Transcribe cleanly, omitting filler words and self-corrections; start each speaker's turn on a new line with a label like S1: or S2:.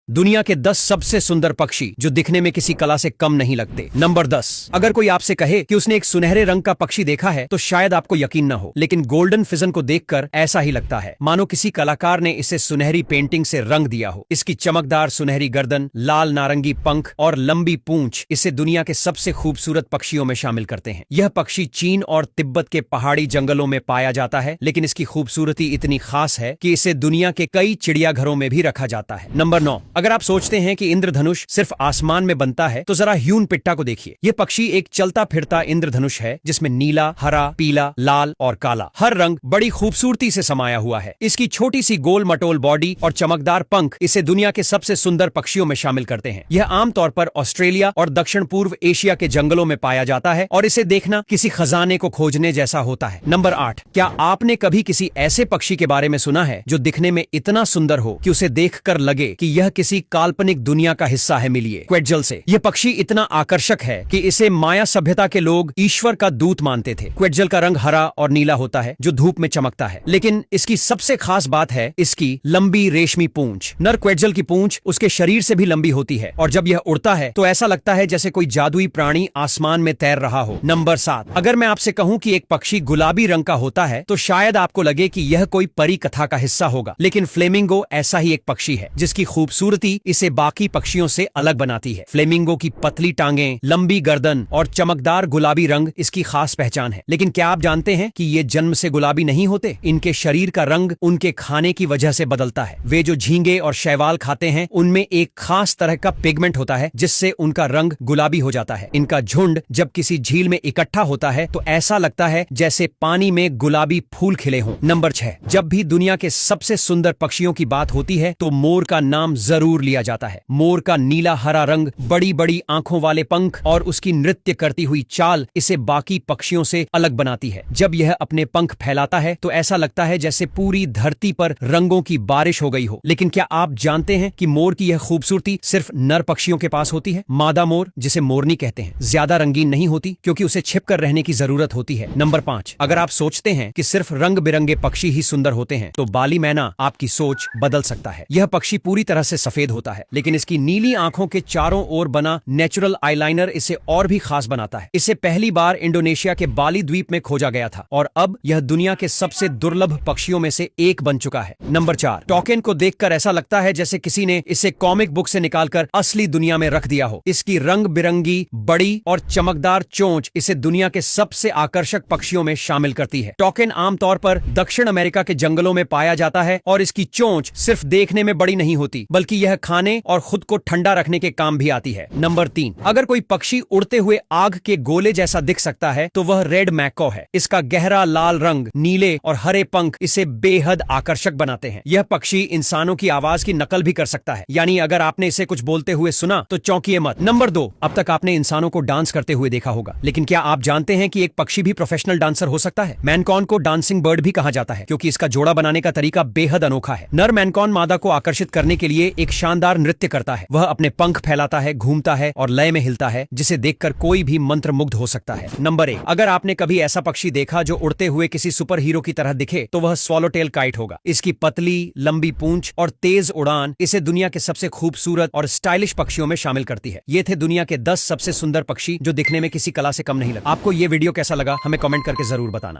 S1: दुनिया के 10 सबसे सुंदर पक्षी जो दिखने में किसी कला से कम नहीं लगते। नंबर 10। अगर कोई आपसे कहे कि उसने एक सुनहरे रंग का पक्षी देखा है तो शायद आपको यकीन न हो, लेकिन गोल्डन फिजन को देखकर ऐसा ही लगता है मानो किसी कलाकार ने इसे सुनहरी पेंटिंग से रंग दिया हो। इसकी चमकदार सुनहरी गर्दन, लाल नारंगी पंख और लंबी पूंछ इसे दुनिया के सबसे खूबसूरत पक्षियों में शामिल करते हैं। यह पक्षी चीन और तिब्बत के पहाड़ी जंगलों में पाया जाता है, लेकिन इसकी खूबसूरती इतनी खास है कि इसे दुनिया के कई चिड़ियाघरों में भी रखा जाता है। नंबर 9। अगर आप सोचते हैं कि इंद्रधनुष सिर्फ आसमान में बनता है तो जरा ह्यून पिट्टा को देखिए। यह पक्षी एक चलता फिरता इंद्रधनुष है जिसमें नीला, हरा, पीला, लाल और काला हर रंग बड़ी खूबसूरती से समाया हुआ है। इसकी छोटी सी गोल मटोल बॉडी और चमकदार पंख इसे दुनिया के सबसे सुंदर पक्षियों में शामिल करते हैं। यह आमतौर पर ऑस्ट्रेलिया और दक्षिण पूर्व एशिया के जंगलों में पाया जाता है और इसे देखना किसी खजाने को खोजने जैसा होता है। नंबर 8। क्या आपने कभी किसी ऐसे पक्षी के बारे में सुना है जो दिखने में इतना सुंदर हो कि उसे देखकर लगे कि यह किसी काल्पनिक दुनिया का हिस्सा है? मिलिए क्वेट्ज़ल से। यह पक्षी इतना आकर्षक है कि इसे माया सभ्यता के लोग ईश्वर का दूत मानते थे। क्वेट्ज़ल का रंग हरा और नीला होता है जो धूप में चमकता है, लेकिन इसकी सबसे खास बात है इसकी लंबी रेशमी पूंछ। नर क्वेट्ज़ल की पूंछ उसके शरीर से भी लंबी होती है और जब यह उड़ता है तो ऐसा लगता है जैसे कोई जादुई प्राणी आसमान में तैर रहा हो। नंबर 7। अगर मैं आपसे कहूं कि एक पक्षी गुलाबी रंग का होता है तो शायद आपको लगे कि यह कोई परी कथा का हिस्सा होगा, लेकिन फ्लेमिंगो ऐसा ही एक पक्षी है जिसकी खूबसूरती इसे बाकी पक्षियों से अलग बनाती है। फ्लेमिंगो की पतली टांगें, लंबी गर्दन और चमकदार गुलाबी रंग इसकी खास पहचान है। लेकिन क्या आप जानते हैं कि ये जन्म से गुलाबी नहीं होते? इनके शरीर का रंग उनके खाने की वजह से बदलता है। वे जो झींगे और शैवाल खाते हैं उनमें एक खास तरह का पिगमेंट होता है जिससे उनका रंग गुलाबी हो जाता है। इनका झुंड जब किसी झील में इकट्ठा होता है तो ऐसा लगता है जैसे पानी में गुलाबी फूल खिले हों। नंबर 6। जब भी दुनिया के सबसे सुंदर पक्षियों की बात होती है तो मोर का नाम जरूर लिया जाता है। मोर का नीला हरा रंग, बड़ी बड़ी आंखों वाले पंख और उसकी नृत्य करती हुई चाल इसे बाकी पक्षियों से अलग बनाती है। जब यह अपने पंख फैलाता है तो ऐसा लगता है जैसे पूरी धरती पर रंगों की बारिश हो गई हो। लेकिन क्या आप जानते हैं कि मोर की यह खूबसूरती सिर्फ नर पक्षियों के पास होती है? मादा मोर, जिसे मोरनी कहते हैं, ज्यादा रंगीन नहीं होती क्योंकि उसे छिपकर रहने की जरूरत होती है। नंबर 5। अगर आप सोचते हैं कि सिर्फ रंग बिरंगे पक्षी ही सुंदर होते हैं तो बाली मैना आपकी सोच बदल सकता है। यह पक्षी पूरी तरह से सफेद होता है, लेकिन इसकी नीली आंखों के चारों ओर बना नेचुरल आईलाइनर इसे और भी खास बनाता है। इसे पहली बार इंडोनेशिया के बाली द्वीप में खोजा गया था और अब यह दुनिया के सबसे दुर्लभ पक्षियों में से एक बन चुका है। नंबर 4। टॉकेन को देखकर ऐसा लगता है जैसे किसी ने इसे कॉमिक बुक से निकालकर असली दुनिया में रख दिया हो। इसकी रंग बिरंगी, बड़ी और चमकदार चोंच इसे दुनिया के सबसे आकर्षक पक्षियों में शामिल करती है। टॉकेन आमतौर पर दक्षिण अमेरिका के जंगलों में पाया जाता है और इसकी चोंच सिर्फ देखने में बड़ी नहीं होती बल्कि यह खाने और खुद को ठंडा रखने के काम भी आती है। नंबर 3। अगर कोई पक्षी उड़ते हुए आग के गोले जैसा दिख सकता है तो वह रेड मैकॉ है। इसका गहरा लाल रंग, नीले और हरे पंख इसे बेहद आकर्षक बनाते हैं। यह पक्षी इंसानों की आवाज की नकल भी कर सकता है, यानी अगर आपने इसे कुछ बोलते हुए सुना तो चौंकिए मत। नंबर 2। अब तक आपने इंसानों को डांस करते हुए देखा होगा, लेकिन क्या आप जानते हैं कि एक पक्षी भी प्रोफेशनल डांसर हो सकता है? मैनकॉन को डांसिंग बर्ड भी कहा जाता है क्योंकि इसका जोड़ा बनाने का तरीका बेहद अनोखा है। नर मैनकॉन मादा को आकर्षित करने के लिए एक शानदार नृत्य करता है। वह अपने पंख फैलाता है, घूमता है और लय में हिलता है, जिसे देखकर कोई भी मंत्रमुग्ध हो सकता है। नंबर 1। अगर आपने कभी ऐसा पक्षी देखा जो उड़ते हुए किसी सुपर हीरो की तरह दिखे तो वह स्वॉलोटेल काइट होगा। इसकी पतली लंबी पूंछ और तेज उड़ान इसे दुनिया के सबसे खूबसूरत और स्टाइलिश पक्षियों में शामिल करती है। ये थे दुनिया के 10 सबसे सुंदर पक्षी जो दिखने में किसी कला से कम नहीं लगते। आपको ये वीडियो कैसा लगा हमें कमेंट करके जरूर बताना।